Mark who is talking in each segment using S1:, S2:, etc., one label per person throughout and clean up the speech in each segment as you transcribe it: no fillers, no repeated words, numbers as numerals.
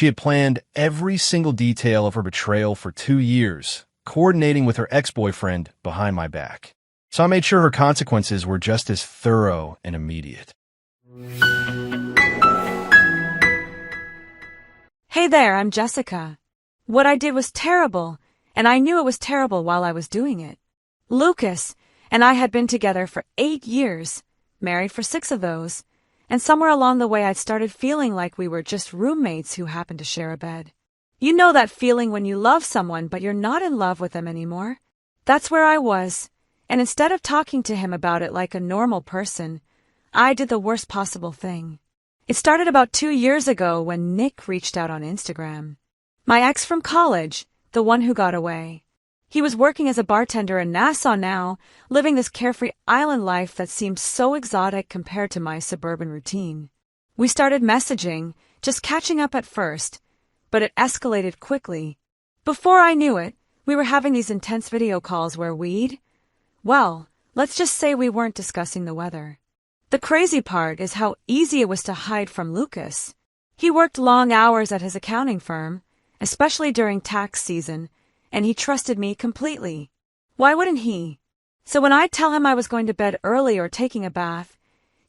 S1: She had planned every single detail of her betrayal for 2 years, coordinating with her ex-boyfriend behind my back. So I made sure her consequences were just as thorough and immediate.
S2: Hey there, I'm Jessica. What I did was terrible, and I knew it was terrible while I was doing it. Lucas and I had been together for 8 years, married for 6 of those, and somewhere along the way I'd started feeling like we were just roommates who happened to share a bed. You know that feeling when you love someone but you're not in love with them anymore? That's where I was, and instead of talking to him about it like a normal person, I did the worst possible thing. It started about 2 years ago when Nick reached out on Instagram. My ex from college, the one who got away. He was working as a bartender in Nassau now, living this carefree island life that seemed so exotic compared to my suburban routine. We started messaging, just catching up at first, but it escalated quickly. Before I knew it, we were having these intense video calls where let's just say we weren't discussing the weather. The crazy part is how easy it was to hide from Lucas. He worked long hours at his accounting firm, especially during tax season, and he trusted me completely. Why wouldn't he? So when I'd tell him I was going to bed early or taking a bath,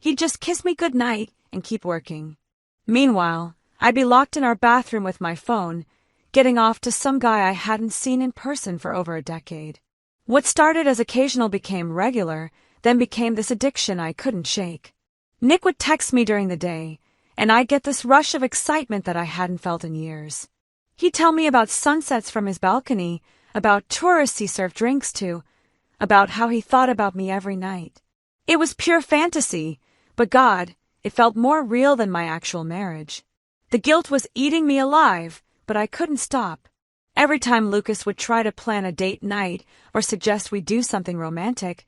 S2: he'd just kiss me goodnight and keep working. Meanwhile, I'd be locked in our bathroom with my phone, getting off to some guy I hadn't seen in person for over a decade. What started as occasional became regular, then became this addiction I couldn't shake. Nick would text me during the day, and I'd get this rush of excitement that I hadn't felt in years. He'd tell me about sunsets from his balcony, about tourists he served drinks to, about how he thought about me every night. It was pure fantasy, but God, it felt more real than my actual marriage. The guilt was eating me alive, but I couldn't stop. Every time Lucas would try to plan a date night or suggest we do something romantic,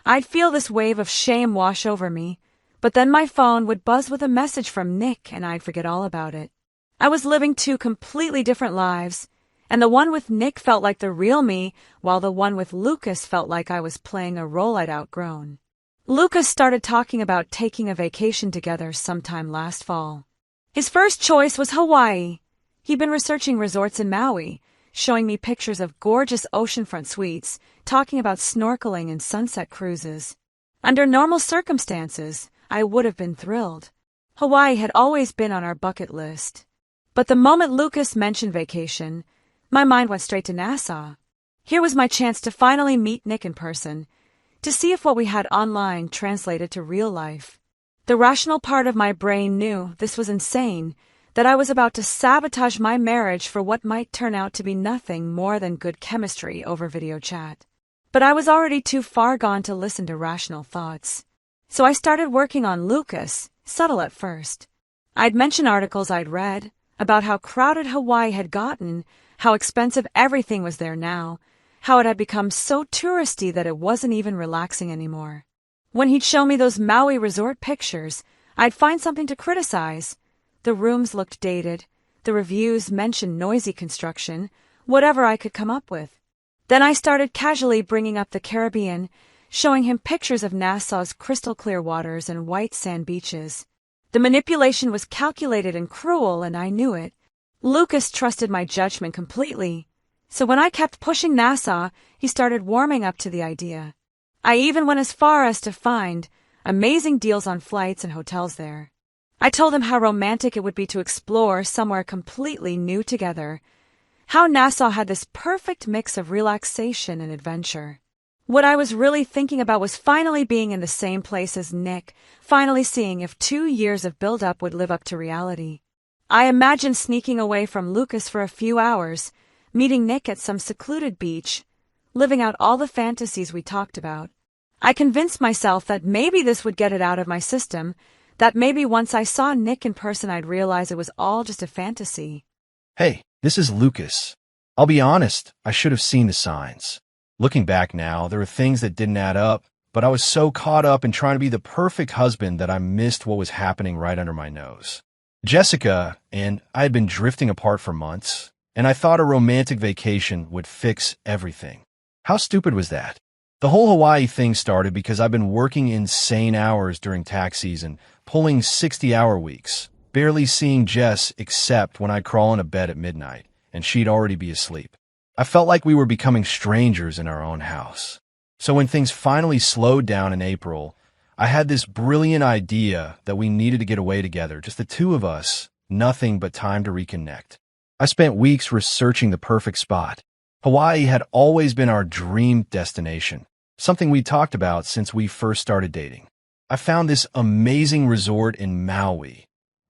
S2: I'd feel this wave of shame wash over me, but then my phone would buzz with a message from Nick and I'd forget all about it. I was living 2 completely different lives, and the one with Nick felt like the real me, while the one with Lucas felt like I was playing a role I'd outgrown. Lucas started talking about taking a vacation together sometime last fall. His first choice was Hawaii. He'd been researching resorts in Maui, showing me pictures of gorgeous oceanfront suites, talking about snorkeling and sunset cruises. Under normal circumstances, I would have been thrilled. Hawaii had always been on our bucket list. But the moment Lucas mentioned vacation, my mind went straight to Nassau. Here was my chance to finally meet Nick in person, to see if what we had online translated to real life. The rational part of my brain knew this was insane, that I was about to sabotage my marriage for what might turn out to be nothing more than good chemistry over video chat. But I was already too far gone to listen to rational thoughts. So I started working on Lucas, subtle at first. I'd mention articles I'd read, about how crowded Hawaii had gotten, how expensive everything was there now, how it had become so touristy that it wasn't even relaxing anymore. When he'd show me those Maui resort pictures, I'd find something to criticize. The rooms looked dated, the reviews mentioned noisy construction, whatever I could come up with. Then I started casually bringing up the Caribbean, showing him pictures of Nassau's crystal-clear waters and white sand beaches. The manipulation was calculated and cruel, and I knew it. Lucas trusted my judgment completely. So when I kept pushing Nassau, he started warming up to the idea. I even went as far as to find amazing deals on flights and hotels there. I told him how romantic it would be to explore somewhere completely new together, how Nassau had this perfect mix of relaxation and adventure. What I was really thinking about was finally being in the same place as Nick, finally seeing if 2 years of build-up would live up to reality. I imagined sneaking away from Lucas for a few hours, meeting Nick at some secluded beach, living out all the fantasies we talked about. I convinced myself that maybe this would get it out of my system, that maybe once I saw Nick in person I'd realize it was all just a fantasy.
S1: Hey, this is Lucas. I'll be honest, I should have seen the signs. Looking back now, there were things that didn't add up, but I was so caught up in trying to be the perfect husband that I missed what was happening right under my nose. Jessica and I had been drifting apart for months, and I thought a romantic vacation would fix everything. How stupid was that? The whole Hawaii thing started because I've been working insane hours during tax season, pulling 60-hour weeks, barely seeing Jess except when I'd crawl into bed at midnight, and she'd already be asleep. I felt like we were becoming strangers in our own house. So when things finally slowed down in April, I had this brilliant idea that we needed to get away together, just the two of us, nothing but time to reconnect. I spent weeks researching the perfect spot. Hawaii had always been our dream destination, something we talked about since we first started dating. I found this amazing resort in Maui,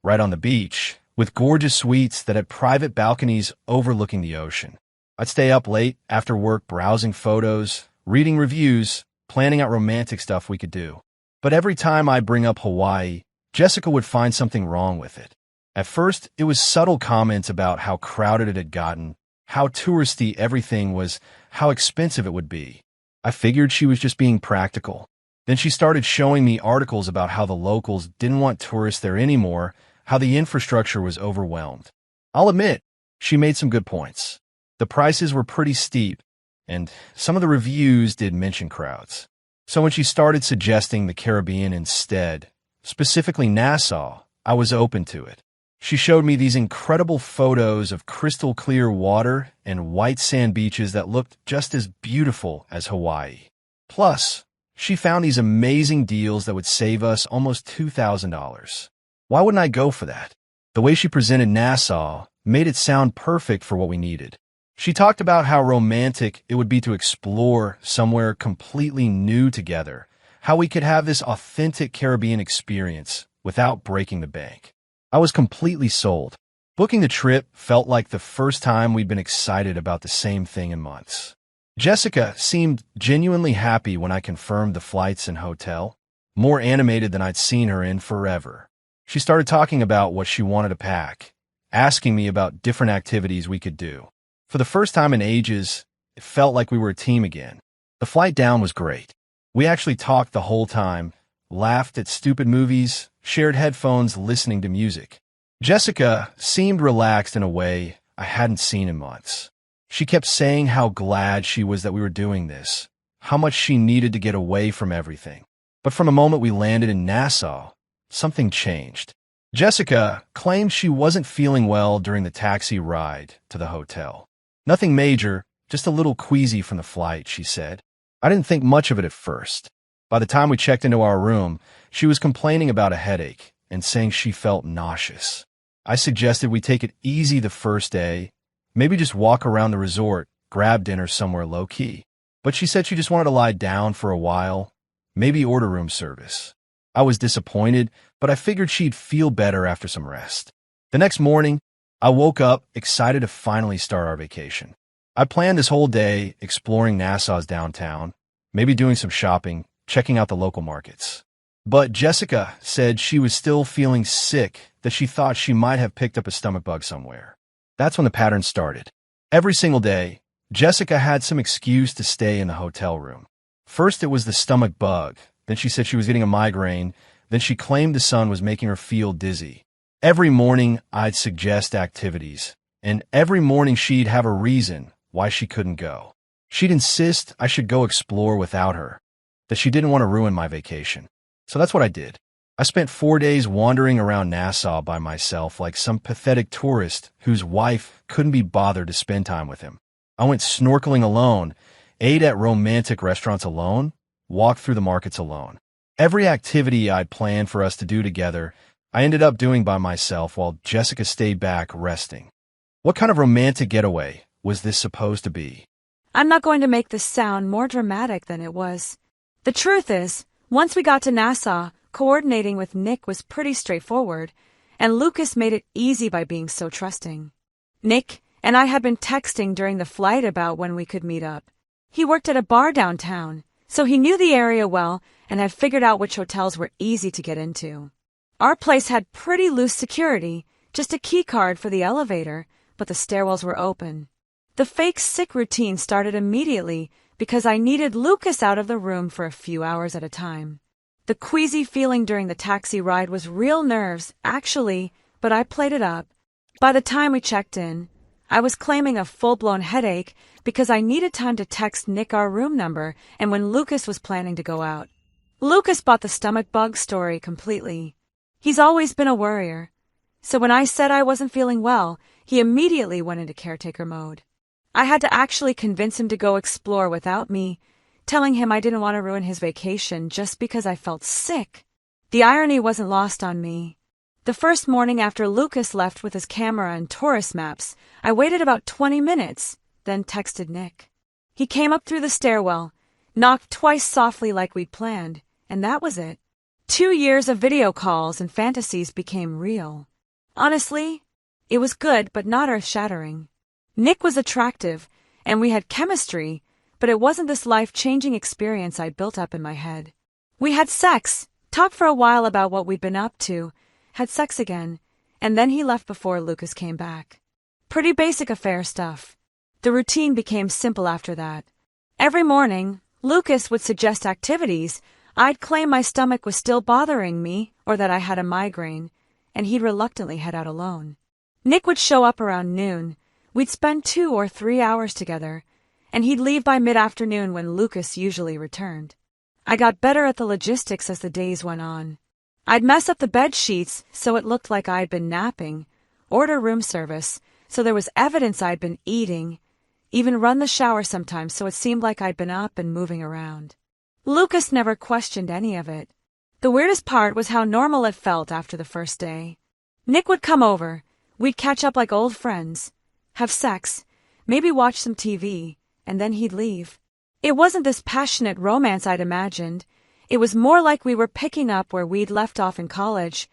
S1: right on the beach, with gorgeous suites that had private balconies overlooking the ocean. I'd stay up late after work browsing photos, reading reviews, planning out romantic stuff we could do. But every time I'd bring up Hawaii, Jessica would find something wrong with it. At first, it was subtle comments about how crowded it had gotten, how touristy everything was, how expensive it would be. I figured she was just being practical. Then she started showing me articles about how the locals didn't want tourists there anymore, how the infrastructure was overwhelmed. I'll admit, she made some good points. The prices were pretty steep, and some of the reviews did mention crowds. So when she started suggesting the Caribbean instead, specifically Nassau, I was open to it. She showed me these incredible photos of crystal clear water and white sand beaches that looked just as beautiful as Hawaii. Plus, she found these amazing deals that would save us almost $2,000. Why wouldn't I go for that? The way she presented Nassau made it sound perfect for what we needed. She talked about how romantic it would be to explore somewhere completely new together, how we could have this authentic Caribbean experience without breaking the bank. I was completely sold. Booking the trip felt like the first time we'd been excited about the same thing in months. Jessica seemed genuinely happy when I confirmed the flights and hotel, more animated than I'd seen her in forever. She started talking about what she wanted to pack, asking me about different activities we could do. For the first time in ages, it felt like we were a team again. The flight down was great. We actually talked the whole time, laughed at stupid movies, shared headphones listening to music. Jessica seemed relaxed in a way I hadn't seen in months. She kept saying how glad she was that we were doing this, how much she needed to get away from everything. But from the moment we landed in Nassau, something changed. Jessica claimed she wasn't feeling well during the taxi ride to the hotel. Nothing major, just a little queasy from the flight, she said. I didn't think much of it at first. By the time we checked into our room, she was complaining about a headache and saying she felt nauseous. I suggested we take it easy the first day, maybe just walk around the resort, grab dinner somewhere low-key. But she said she just wanted to lie down for a while, maybe order room service. I was disappointed, but I figured she'd feel better after some rest. The next morning, I woke up excited to finally start our vacation. I planned this whole day exploring Nassau's downtown, maybe doing some shopping, checking out the local markets. But Jessica said she was still feeling sick, that she thought she might have picked up a stomach bug somewhere. That's when the pattern started. Every single day, Jessica had some excuse to stay in the hotel room. First it was the stomach bug, then she said she was getting a migraine, then she claimed the sun was making her feel dizzy. Every morning I'd suggest activities, and every morning she'd have a reason why she couldn't go. She'd insist I should go explore without her, that she didn't want to ruin my vacation. So that's what I did. I spent 4 days wandering around Nassau by myself like some pathetic tourist whose wife couldn't be bothered to spend time with him. I went snorkeling alone, ate at romantic restaurants alone, walked through the markets alone. Every activity I'd planned for us to do together, I ended up doing by myself while Jessica stayed back resting. What kind of romantic getaway was this supposed to be?
S2: I'm not going to make this sound more dramatic than it was. The truth is, once we got to Nassau, coordinating with Nick was pretty straightforward, and Lucas made it easy by being so trusting. Nick and I had been texting during the flight about when we could meet up. He worked at a bar downtown, so he knew the area well and had figured out which hotels were easy to get into. Our place had pretty loose security, just a key card for the elevator, but the stairwells were open. The fake sick routine started immediately because I needed Lucas out of the room for a few hours at a time. The queasy feeling during the taxi ride was real nerves, actually, but I played it up. By the time we checked in, I was claiming a full-blown headache because I needed time to text Nick our room number and when Lucas was planning to go out. Lucas bought the stomach bug story completely. He's always been a worrier. So when I said I wasn't feeling well, he immediately went into caretaker mode. I had to actually convince him to go explore without me, telling him I didn't want to ruin his vacation just because I felt sick. The irony wasn't lost on me. The first morning after Lucas left with his camera and tourist maps, I waited about 20 minutes, then texted Nick. He came up through the stairwell, knocked twice softly like we'd planned, and that was it. 2 years of video calls and fantasies became real. Honestly, it was good but not earth-shattering. Nick was attractive, and we had chemistry, but it wasn't this life-changing experience I'd built up in my head. We had sex, talked for a while about what we'd been up to, had sex again, and then he left before Lucas came back. Pretty basic affair stuff. The routine became simple after that. Every morning, Lucas would suggest activities. I'd claim my stomach was still bothering me or that I had a migraine, and he'd reluctantly head out alone. Nick would show up around noon. We'd spend 2 or 3 hours together, and he'd leave by mid-afternoon when Lucas usually returned. I got better at the logistics as the days went on. I'd mess up the bed sheets so it looked like I'd been napping, order room service so there was evidence I'd been eating, even run the shower sometimes so it seemed like I'd been up and moving around. Lucas never questioned any of it. The weirdest part was how normal it felt after the first day. Nick would come over, we'd catch up like old friends, have sex, maybe watch some TV, and then he'd leave. It wasn't this passionate romance I'd imagined. It was more like we were picking up where we'd left off in college,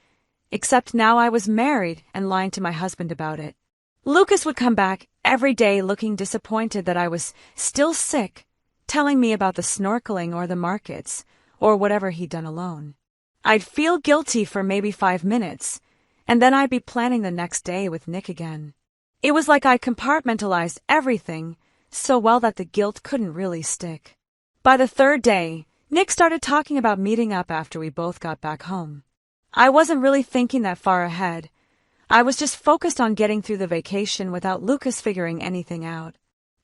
S2: except now I was married and lying to my husband about it. Lucas would come back every day looking disappointed that I was still sick, telling me about the snorkeling or the markets, or whatever he'd done alone. I'd feel guilty for maybe 5 minutes, and then I'd be planning the next day with Nick again. It was like I compartmentalized everything so well that the guilt couldn't really stick. By the 3rd day, Nick started talking about meeting up after we both got back home. I wasn't really thinking that far ahead. I was just focused on getting through the vacation without Lucas figuring anything out.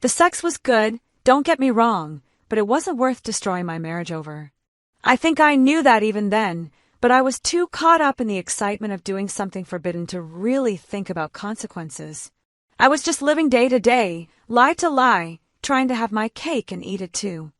S2: The sex was good, don't get me wrong, but it wasn't worth destroying my marriage over. I think I knew that even then, but I was too caught up in the excitement of doing something forbidden to really think about consequences. I was just living day to day, lie to lie, trying to have my cake and eat it too.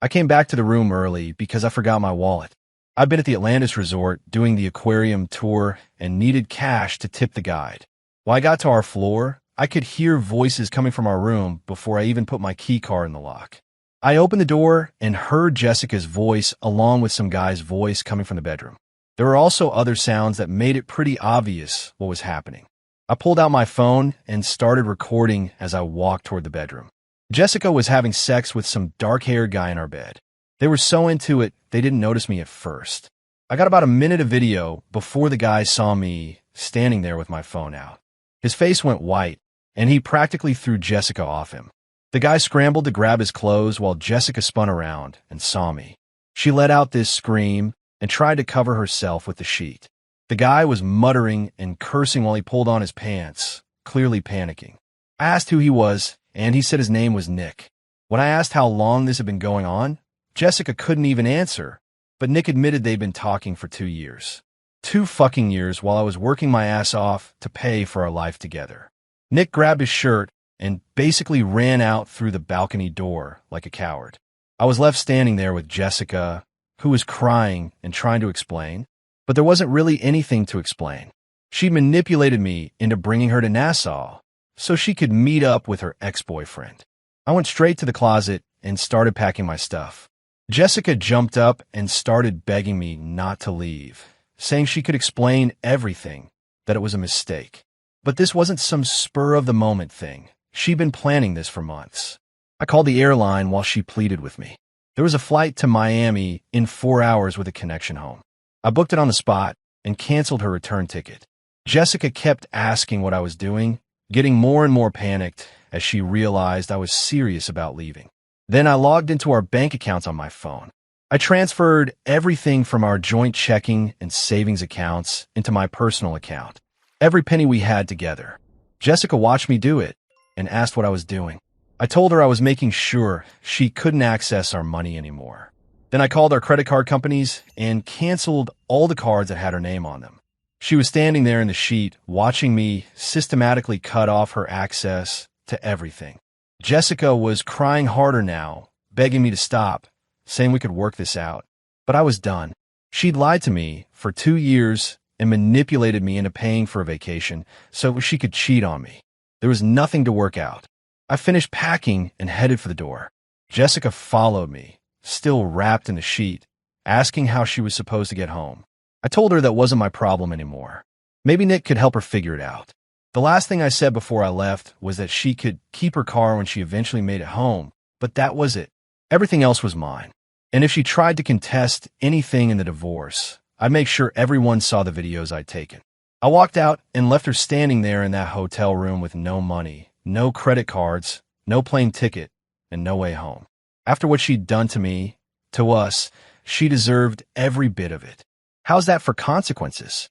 S1: I came back to the room early because I forgot my wallet. I'd been at the Atlantis Resort doing the aquarium tour and needed cash to tip the guide. When I got to our floor, I could hear voices coming from our room before I even put my key card in the lock. I opened the door and heard Jessica's voice along with some guy's voice coming from the bedroom. There were also other sounds that made it pretty obvious what was happening. I pulled out my phone and started recording as I walked toward the bedroom. Jessica was having sex with some dark-haired guy in our bed. They were so into it, they didn't notice me at first. I got about a minute of video before the guy saw me standing there with my phone out. His face went white, and he practically threw Jessica off him. The guy scrambled to grab his clothes while Jessica spun around and saw me. She let out this scream and tried to cover herself with the sheet. The guy was muttering and cursing while he pulled on his pants, clearly panicking. I asked who he was, and he said his name was Nick. When I asked how long this had been going on, Jessica couldn't even answer, but Nick admitted they'd been talking for 2 years. 2 fucking years while I was working my ass off to pay for our life together. Nick grabbed his shirt and basically ran out through the balcony door like a coward. I was left standing there with Jessica, who was crying and trying to explain, but there wasn't really anything to explain. She manipulated me into bringing her to Nassau so she could meet up with her ex-boyfriend. I went straight to the closet and started packing my stuff. Jessica jumped up and started begging me not to leave, saying she could explain everything, that it was a mistake. But this wasn't some spur-of-the-moment thing. She'd been planning this for months. I called the airline while she pleaded with me. There was a flight to Miami in 4 hours with a connection home. I booked it on the spot and canceled her return ticket. Jessica kept asking what I was doing, getting more and more panicked as she realized I was serious about leaving. Then I logged into our bank accounts on my phone. I transferred everything from our joint checking and savings accounts into my personal account. Every penny we had together. Jessica watched me do it and asked what I was doing. I told her I was making sure she couldn't access our money anymore. Then I called our credit card companies and canceled all the cards that had her name on them. She was standing there in the sheet, watching me systematically cut off her access to everything. Jessica was crying harder now, begging me to stop, saying we could work this out. But I was done. She'd lied to me for 2 years and manipulated me into paying for a vacation so she could cheat on me. There was nothing to work out. I finished packing and headed for the door. Jessica followed me, still wrapped in the sheet, asking how she was supposed to get home. I told her that wasn't my problem anymore. Maybe Nick could help her figure it out. The last thing I said before I left was that she could keep her car when she eventually made it home, but that was it. Everything else was mine. And if she tried to contest anything in the divorce, I'd make sure everyone saw the videos I'd taken. I walked out and left her standing there in that hotel room with no money, no credit cards, no plane ticket, and no way home. After what she'd done to me, to us, she deserved every bit of it. How's that for consequences?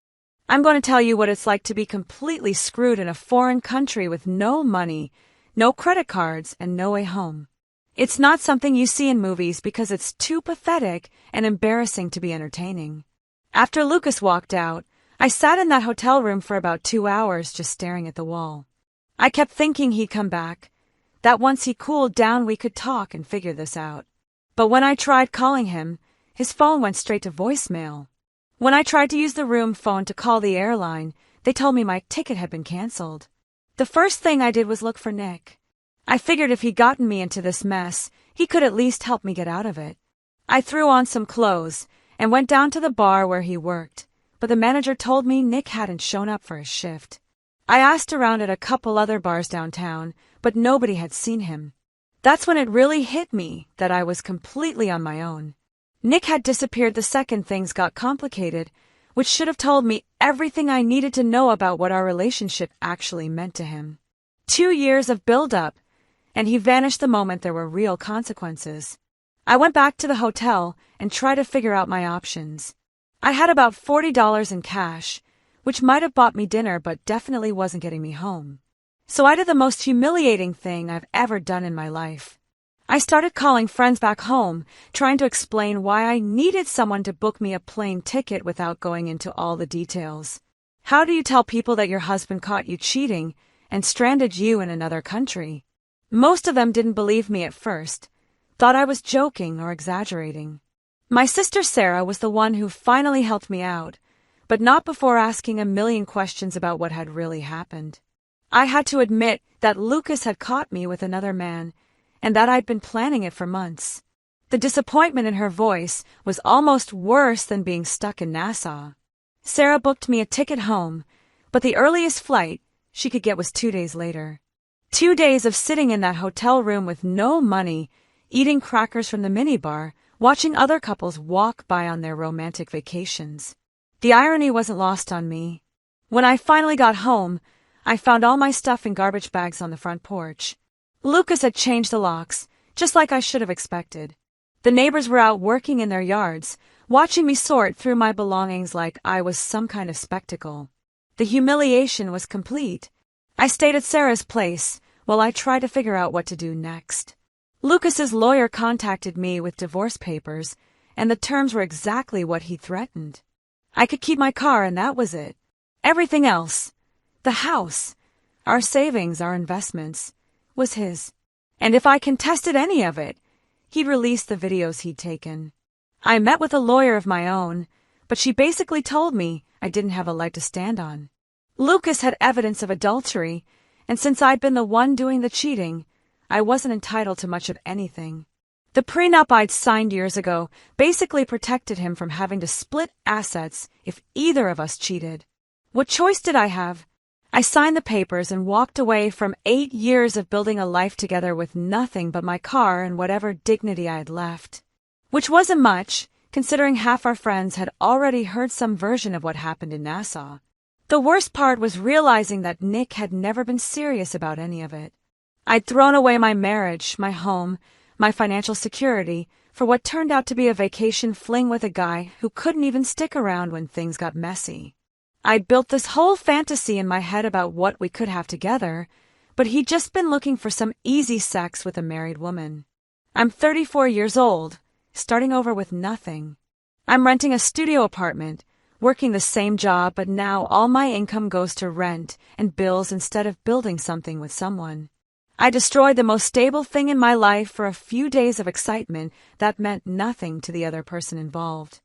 S2: I'm going to tell you what it's like to be completely screwed in a foreign country with no money, no credit cards, and no way home. It's not something you see in movies because it's too pathetic and embarrassing to be entertaining. After Lucas walked out, I sat in that hotel room for about 2 hours just staring at the wall. I kept thinking he'd come back, that once he cooled down we could talk and figure this out. But when I tried calling him, his phone went straight to voicemail. When I tried to use the room phone to call the airline, they told me my ticket had been canceled. The first thing I did was look for Nick. I figured if he'd gotten me into this mess, he could at least help me get out of it. I threw on some clothes and went down to the bar where he worked, but the manager told me Nick hadn't shown up for his shift. I asked around at a couple other bars downtown, but nobody had seen him. That's when it really hit me that I was completely on my own. Nick had disappeared the second things got complicated, which should have told me everything I needed to know about what our relationship actually meant to him. 2 years of build-up, and he vanished the moment there were real consequences. I went back to the hotel and tried to figure out my options. I had about $40 in cash, which might have bought me dinner but definitely wasn't getting me home. So I did the most humiliating thing I've ever done in my life. I started calling friends back home, trying to explain why I needed someone to book me a plane ticket without going into all the details. How do you tell people that your husband caught you cheating and stranded you in another country? Most of them didn't believe me at first, thought I was joking or exaggerating. My sister Sarah was the one who finally helped me out, but not before asking a million questions about what had really happened. I had to admit that Lucas had caught me with another man, and that I'd been planning it for months. The disappointment in her voice was almost worse than being stuck in Nassau. Sarah booked me a ticket home, but the earliest flight she could get was 2 days later. 2 days of sitting in that hotel room with no money, eating crackers from the minibar, watching other couples walk by on their romantic vacations. The irony wasn't lost on me. When I finally got home, I found all my stuff in garbage bags on the front porch. Lucas had changed the locks, just like I should have expected. The neighbors were out working in their yards, watching me sort through my belongings like I was some kind of spectacle. The humiliation was complete. I stayed at Sarah's place while I tried to figure out what to do next. Lucas's lawyer contacted me with divorce papers, and the terms were exactly what he threatened. I could keep my car and that was it. Everything else, the house, our savings, our investments, was his. And if I contested any of it, he'd release the videos he'd taken. I met with a lawyer of my own, but she basically told me I didn't have a leg to stand on. Lucas had evidence of adultery, and since I'd been the one doing the cheating, I wasn't entitled to much of anything. The prenup I'd signed years ago basically protected him from having to split assets if either of us cheated. What choice did I have? I signed the papers and walked away from 8 years of building a life together with nothing but my car and whatever dignity I had left. Which wasn't much, considering half our friends had already heard some version of what happened in Nassau. The worst part was realizing that Nick had never been serious about any of it. I'd thrown away my marriage, my home, my financial security, for what turned out to be a vacation fling with a guy who couldn't even stick around when things got messy. I'd built this whole fantasy in my head about what we could have together, but he'd just been looking for some easy sex with a married woman. I'm 34 years old, starting over with nothing. I'm renting a studio apartment, working the same job, but now all my income goes to rent and bills instead of building something with someone. I destroyed the most stable thing in my life for a few days of excitement that meant nothing to the other person involved.